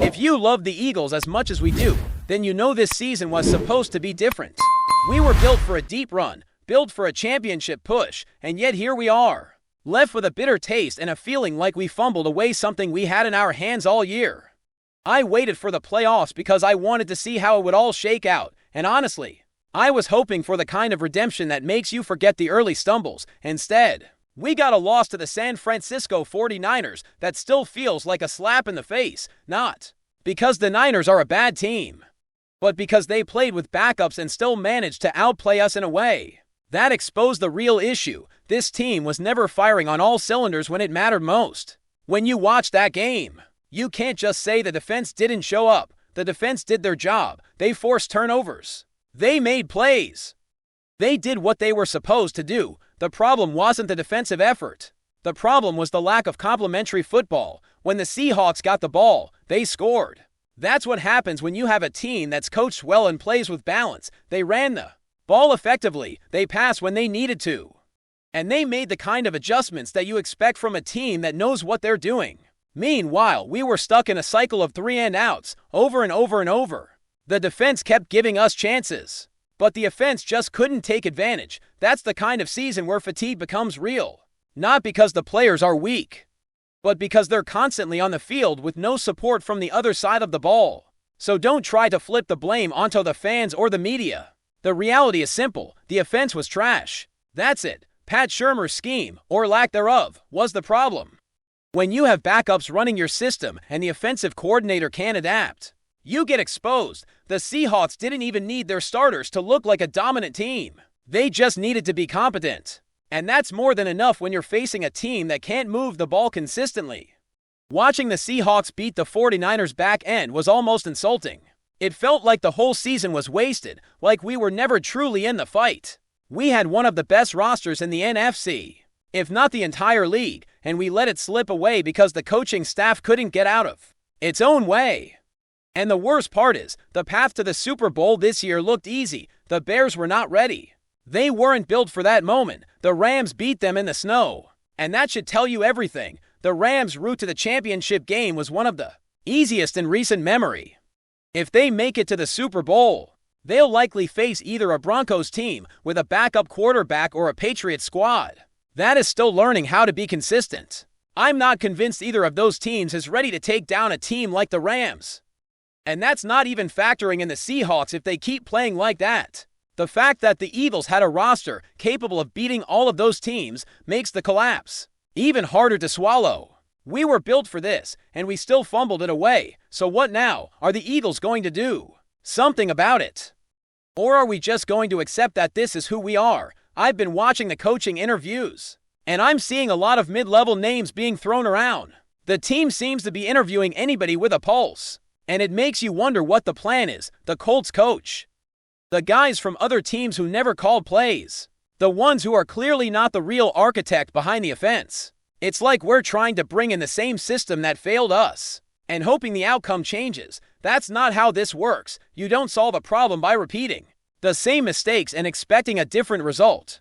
If you love the Eagles as much as we do, then you know this season was supposed to be different. We were built for a deep run, built for a championship push, and yet here we are, left with a bitter taste and a feeling like we fumbled away something we had in our hands all year. I waited for the playoffs because I wanted to see how it would all shake out, and honestly, I was hoping for the kind of redemption that makes you forget the early stumbles. Instead, we got a loss to the San Francisco 49ers that still feels like a slap in the face, not because the Niners are a bad team, but because they played with backups and still managed to outplay us in a way that exposed the real issue. This team was never firing on all cylinders when it mattered most. When you watch that game, you can't just say the defense didn't show up. The defense did their job. They forced turnovers. They made plays. They did what they were supposed to do. The problem wasn't the defensive effort. The problem was the lack of complementary football. When the Seahawks got the ball, they scored. That's what happens when you have a team that's coached well and plays with balance. They ran the ball effectively. They passed when they needed to. And they made the kind of adjustments that you expect from a team that knows what they're doing. Meanwhile, we were stuck in a cycle of 3-and-outs over and over and over. The defense kept giving us chances, but the offense just couldn't take advantage. That's the kind of season where fatigue becomes real. Not because the players are weak, but because they're constantly on the field with no support from the other side of the ball. So don't try to flip the blame onto the fans or the media. The reality is simple. The offense was trash. That's it. Pat Shurmur's scheme, or lack thereof, was the problem. When you have backups running your system and the offensive coordinator can't adapt, you get exposed. The Seahawks didn't even need their starters to look like a dominant team. They just needed to be competent. And that's more than enough when you're facing a team that can't move the ball consistently. Watching the Seahawks beat the 49ers back end was almost insulting. It felt like the whole season was wasted, like we were never truly in the fight. We had one of the best rosters in the NFC, if not the entire league, and we let it slip away because the coaching staff couldn't get out of its own way. And the worst part is, the path to the Super Bowl this year looked easy. The Bears were not ready. They weren't built for that moment. The Rams beat them in the snow. And that should tell you everything. The Rams' route to the championship game was one of the easiest in recent memory. If they make it to the Super Bowl, they'll likely face either a Broncos team with a backup quarterback or a Patriots squad that is still learning how to be consistent. I'm not convinced either of those teams is ready to take down a team like the Rams. And that's not even factoring in the Seahawks if they keep playing like that. The fact that the Eagles had a roster capable of beating all of those teams makes the collapse even harder to swallow. We were built for this, and we still fumbled it away. So what now? Are the Eagles going to do something about it? Or are we just going to accept that this is who we are? I've been watching the coaching interviews, and I'm seeing a lot of mid-level names being thrown around. The team seems to be interviewing anybody with a pulse. And it makes you wonder what the plan is. The Colts coach, the guys from other teams who never called plays, the ones who are clearly not the real architect behind the offense. It's like we're trying to bring in the same system that failed us and hoping the outcome changes. That's not how this works. You don't solve a problem by repeating the same mistakes and expecting a different result.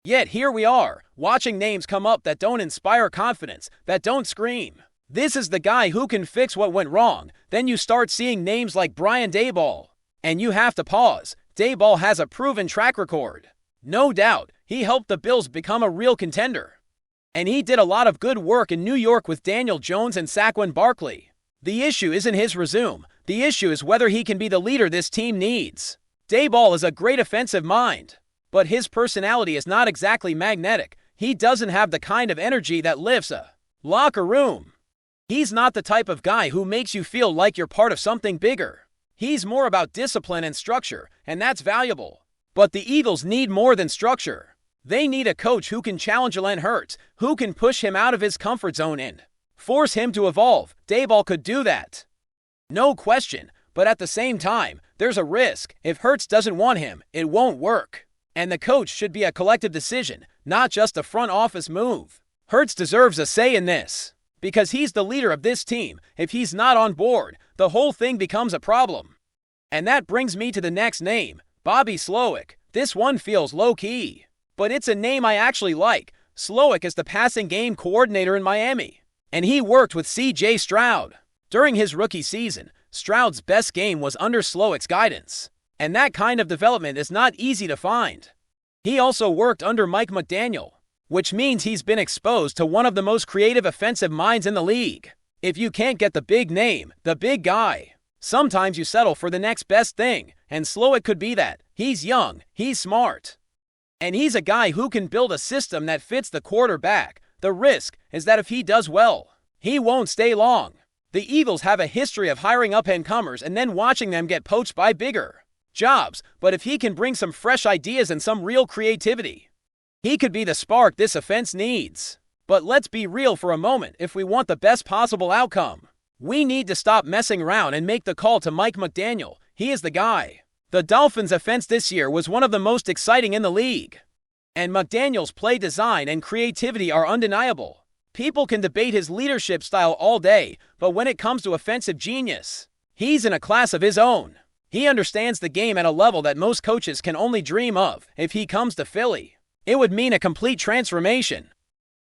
Yet here we are, watching names come up that don't inspire confidence, that don't scream, "This is the guy who can fix what went wrong." Then you start seeing names like Brian Daboll, and you have to pause. Daboll has a proven track record. No doubt, he helped the Bills become a real contender. And he did a lot of good work in New York with Daniel Jones and Saquon Barkley. The issue isn't his resume. The issue is whether he can be the leader this team needs. Daboll is a great offensive mind, but his personality is not exactly magnetic. He doesn't have the kind of energy that lifts a locker room. He's not the type of guy who makes you feel like you're part of something bigger. He's more about discipline and structure, and that's valuable. But the Eagles need more than structure. They need a coach who can challenge Jalen Hurts, who can push him out of his comfort zone and force him to evolve. Daboll could do that, no question. But at the same time, there's a risk. If Hurts doesn't want him, it won't work. And the coach should be a collective decision, not just a front office move. Hurts deserves a say in this, because he's the leader of this team. If he's not on board, the whole thing becomes a problem. And that brings me to the next name, Bobby Slowick. This one feels low-key, but it's a name I actually like. Slowick is the passing game coordinator in Miami, and he worked with C.J. Stroud. During his rookie season, Stroud's best game was under Slowick's guidance, and that kind of development is not easy to find. He also worked under Mike McDaniel, which means he's been exposed to one of the most creative offensive minds in the league. If you can't get the big name, the big guy, sometimes you settle for the next best thing, and Slowick could be that. He's young, he's smart, and he's a guy who can build a system that fits the quarterback. The risk is that if he does well, he won't stay long. The Eagles have a history of hiring up-and-comers and then watching them get poached by bigger jobs, but if he can bring some fresh ideas and some real creativity, he could be the spark this offense needs. But let's be real for a moment. If we want the best possible outcome, we need to stop messing around and make the call to Mike McDaniel. He is the guy. The Dolphins' offense this year was one of the most exciting in the league, and McDaniel's play design and creativity are undeniable. People can debate his leadership style all day, but when it comes to offensive genius, he's in a class of his own. He understands the game at a level that most coaches can only dream of. If he comes to Philly, it would mean a complete transformation.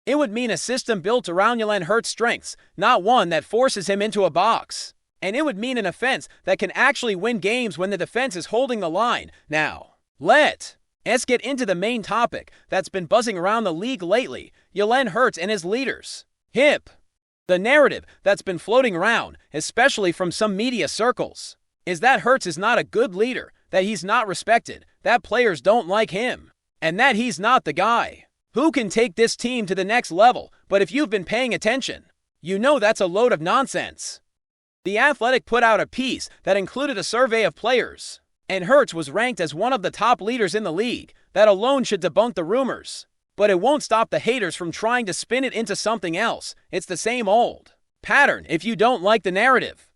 It would mean a system built around Jalen Hurts' strengths, not one that forces him into a box. And it would mean an offense that can actually win games when the defense is holding the line. Now, let's get into the main topic that's been buzzing around the league lately: Jalen Hurts and his leaders. The narrative that's been floating around, especially from some media circles, is that Hurts is not a good leader, that he's not respected, that players don't like him, and that he's not the guy who can take this team to the next level. But if you've been paying attention, you know that's a load of nonsense. The Athletic put out a piece that included a survey of players, and Hurts was ranked as one of the top leaders in the league. That alone should debunk the rumors. But it won't stop the haters from trying to spin it into something else. It's the same old pattern. If you don't like the narrative,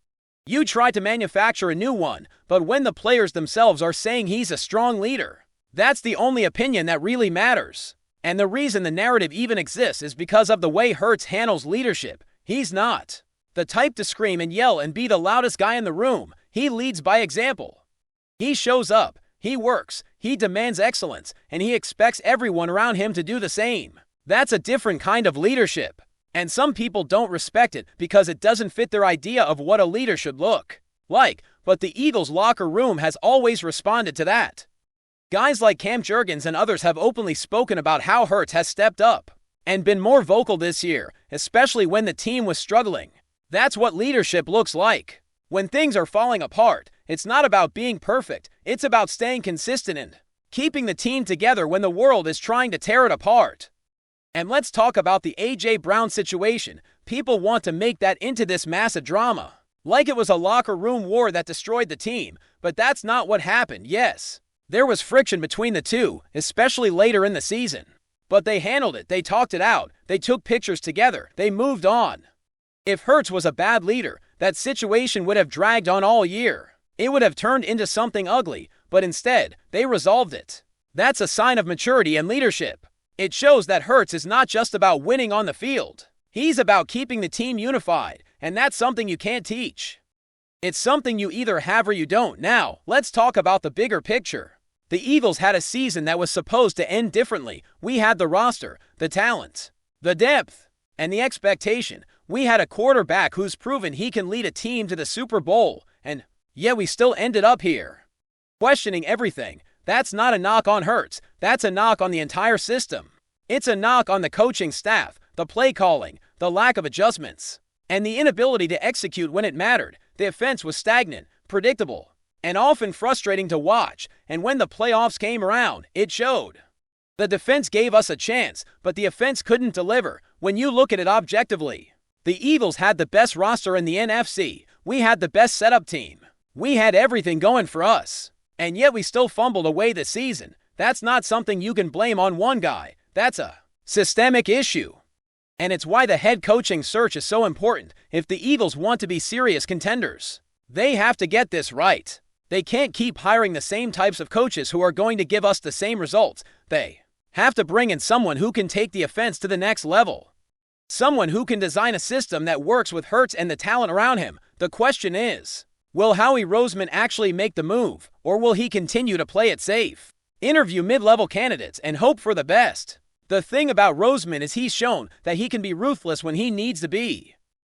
you try to manufacture a new one. But when the players themselves are saying he's a strong leader, that's the only opinion that really matters. And the reason the narrative even exists is because of the way Hurts handles leadership. He's not the type to scream and yell and be the loudest guy in the room. He leads by example. He shows up, he works, he demands excellence, and he expects everyone around him to do the same. That's a different kind of leadership. And some people don't respect it because it doesn't fit their idea of what a leader should look like. But the Eagles' locker room has always responded to that. Guys like Cam Jurgens and others have openly spoken about how Hurts has stepped up and been more vocal this year, especially when the team was struggling. That's what leadership looks like. When things are falling apart, it's not about being perfect. It's about staying consistent and keeping the team together when the world is trying to tear it apart. And let's talk about the A.J. Brown situation. People want to make that into this massive drama, like it was a locker room war that destroyed the team. But that's not what happened. Yes, there was friction between the two, especially later in the season. But they handled it. They talked it out. They took pictures together. They moved on. If Hurts was a bad leader, that situation would have dragged on all year. It would have turned into something ugly, but instead, they resolved it. That's a sign of maturity and leadership. It shows that Hurts is not just about winning on the field. He's about keeping the team unified, and that's something you can't teach. It's something you either have or you don't. Now, let's talk about the bigger picture. The Eagles had a season that was supposed to end differently. We had the roster, the talent, the depth, and the expectation. We had a quarterback who's proven he can lead a team to the Super Bowl, and yet we still ended up here, questioning everything. That's not a knock on Hurts. That's a knock on the entire system. It's a knock on the coaching staff, the play calling, the lack of adjustments, and the inability to execute when it mattered. The offense was stagnant, predictable, and often frustrating to watch, and when the playoffs came around, it showed. The defense gave us a chance, but the offense couldn't deliver. When you look at it objectively, the Eagles had the best roster in the NFC. We had the best setup team. We had everything going for us. And yet we still fumbled away this season. That's not something you can blame on one guy. That's a systemic issue. And it's why the head coaching search is so important. If the Eagles want to be serious contenders, they have to get this right. They can't keep hiring the same types of coaches who are going to give us the same results. They have to bring in someone who can take the offense to the next level. Someone who can design a system that works with Hurts and the talent around him. The question is, will Howie Roseman actually make the move, or will he continue to play it safe? Interview mid-level candidates and hope for the best. The thing about Roseman is he's shown that he can be ruthless when he needs to be.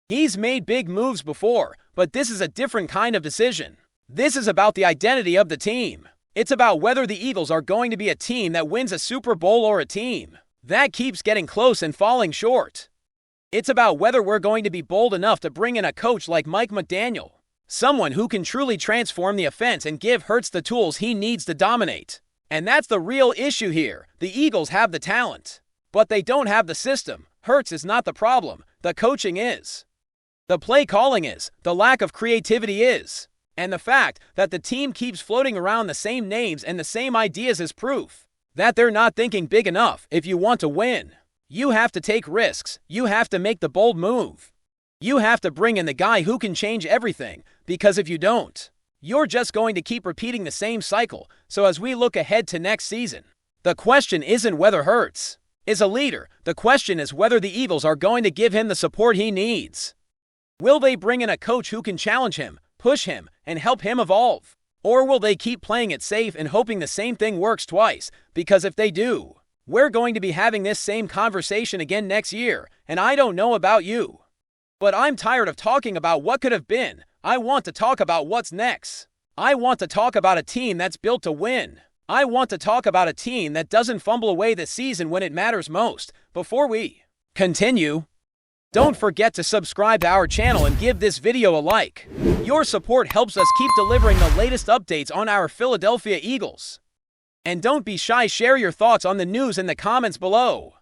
He's made big moves before, but this is a different kind of decision. This is about the identity of the team. It's about whether the Eagles are going to be a team that wins a Super Bowl or a team that keeps getting close and falling short. It's about whether we're going to be bold enough to bring in a coach like Mike McDaniel, someone who can truly transform the offense and give Hurts the tools he needs to dominate. And that's the real issue here. The Eagles have the talent, but they don't have the system. Hurts is not the problem. The coaching is. The play calling is. The lack of creativity is. And the fact that the team keeps floating around the same names and the same ideas is proof that they're not thinking big enough. If you want to win, you have to take risks. You have to make the bold move. You have to bring in the guy who can change everything, because if you don't, you're just going to keep repeating the same cycle. So as we look ahead to next season, the question isn't whether Hurts is a leader. The question is whether the Eagles are going to give him the support he needs. Will they bring in a coach who can challenge him, push him, and help him evolve? Or will they keep playing it safe and hoping the same thing works twice? Because if they do, we're going to be having this same conversation again next year, and I don't know about you, but I'm tired of talking about what could have been. I want to talk about what's next. I want to talk about a team that's built to win. I want to talk about a team that doesn't fumble away the season when it matters most. Before we continue, don't forget to subscribe to our channel and give this video a like. Your support helps us keep delivering the latest updates on our Philadelphia Eagles. And don't be shy, share your thoughts on the news in the comments below.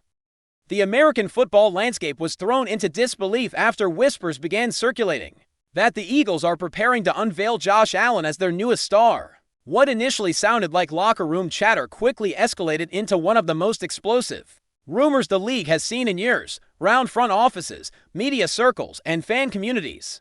The American football landscape was thrown into disbelief after whispers began circulating that the Eagles are preparing to unveil Josh Allen as their newest star. What initially sounded like locker room chatter quickly escalated into one of the most explosive rumors the league has seen in years, round front offices, media circles, and fan communities.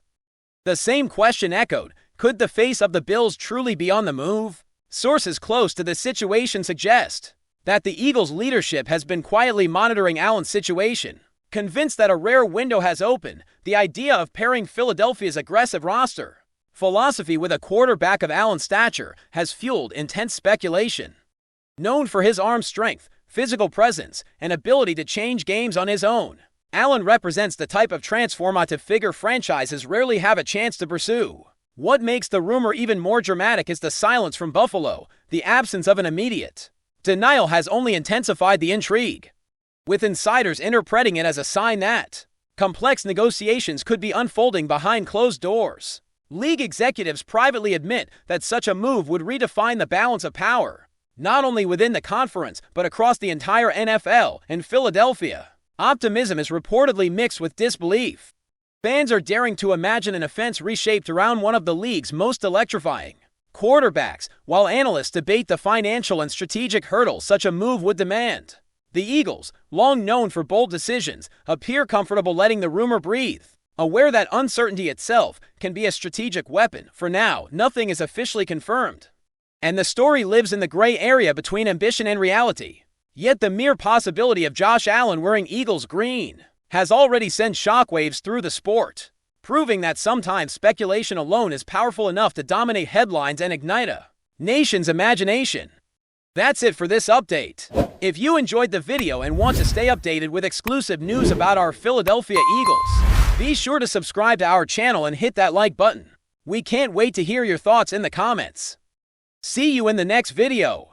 The same question echoed: could the face of the Bills truly be on the move? Sources close to the situation suggest that the Eagles' leadership has been quietly monitoring Allen's situation. Convinced that a rare window has opened, the idea of pairing Philadelphia's aggressive roster philosophy with a quarterback of Allen's stature has fueled intense speculation. Known for his arm strength, physical presence, and ability to change games on his own, Allen represents the type of transformative figure franchises rarely have a chance to pursue. What makes the rumor even more dramatic is the silence from Buffalo. The absence of an immediate denial has only intensified the intrigue, with insiders interpreting it as a sign that complex negotiations could be unfolding behind closed doors. League executives privately admit that such a move would redefine the balance of power, not only within the conference, but across the entire NFL. In Philadelphia, optimism is reportedly mixed with disbelief. Fans are daring to imagine an offense reshaped around one of the league's most electrifying quarterbacks, while analysts debate the financial and strategic hurdles such a move would demand. The Eagles, long known for bold decisions, appear comfortable letting the rumor breathe, aware that uncertainty itself can be a strategic weapon. For now, nothing is officially confirmed, and the story lives in the gray area between ambition and reality. Yet the mere possibility of Josh Allen wearing Eagles green has already sent shockwaves through the sport, proving that sometimes speculation alone is powerful enough to dominate headlines and ignite a nation's imagination. That's it for this update. If you enjoyed the video and want to stay updated with exclusive news about our Philadelphia Eagles, be sure to subscribe to our channel and hit that like button. We can't wait to hear your thoughts in the comments. See you in the next video.